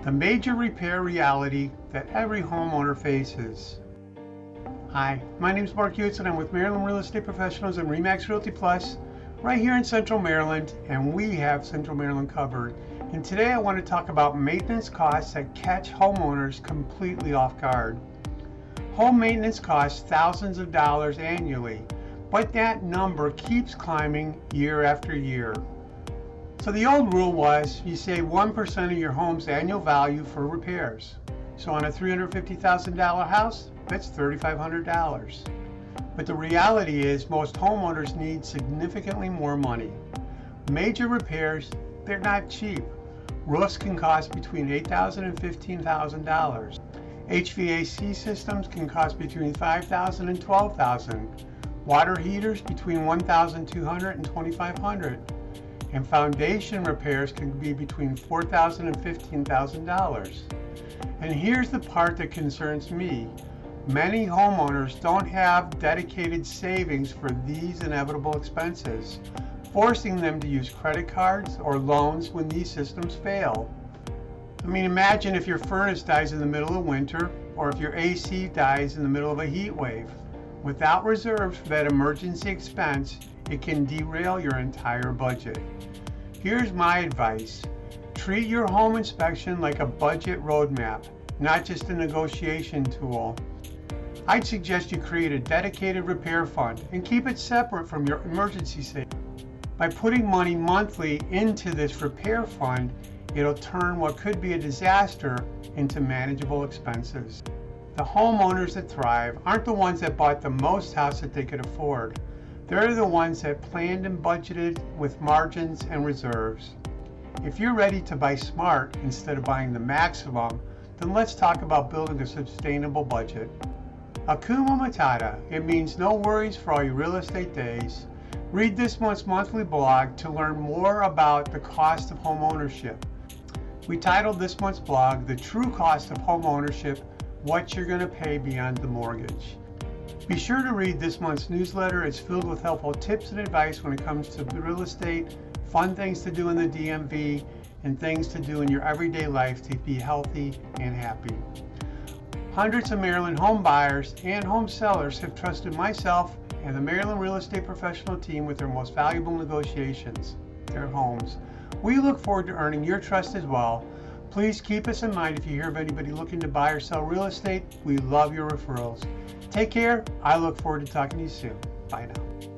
the major repair reality that every homeowner faces. Hi, my name is Mark Hewitts and I'm with Maryland Real Estate Professionals and RE/MAX Realty Plus right here in Central Maryland, and we have Central Maryland covered. And today I want to talk about maintenance costs that catch homeowners completely off guard. Home maintenance costs thousands of dollars annually, but that number keeps climbing year after year. So the old rule was you save 1% of your home's annual value for repairs. So on a $350,000 house, that's $3,500. But the reality is most homeowners need significantly more money. Major repairs, they're not cheap. Roofs can cost between $8,000 and $15,000. HVAC systems can cost between $5,000 and $12,000. Water heaters between $1,200 and $2,500. And foundation repairs can be between $4,000 and $15,000. And here's the part that concerns me. Many homeowners don't have dedicated savings for these inevitable expenses, forcing them to use credit cards or loans when these systems fail. I mean, imagine if your furnace dies in the middle of winter, or if your AC dies in the middle of a heat wave. Without reserves for that emergency expense, it can derail your entire budget. Here's my advice. Treat your home inspection like a budget roadmap, not just a negotiation tool. I'd suggest you create a dedicated repair fund and keep it separate from your emergency savings. By putting money monthly into this repair fund, it'll turn what could be a disaster into manageable expenses. The homeowners that thrive aren't the ones that bought the most house that they could afford. They're the ones that planned and budgeted with margins and reserves. If you're ready to buy smart instead of buying the maximum, then let's talk about building a sustainable budget. Hakuna Matata, it means no worries for all your real estate days. Read this month's monthly blog to learn more about the cost of home ownership. We titled this month's blog, The True Cost of Home Ownership, What You're Going to Pay Beyond the Mortgage. Be sure to read this month's newsletter. It's filled with helpful tips and advice when it comes to real estate, fun things to do in the DMV, and things to do in your everyday life to be healthy and happy. Hundreds of Maryland home buyers and home sellers have trusted myself and the Maryland Real Estate Professional team with their most valuable negotiations, their homes. We look forward to earning your trust as well. Please keep us in mind if you hear of anybody looking to buy or sell real estate. We love your referrals. Take care. I look forward to talking to you soon. Bye now.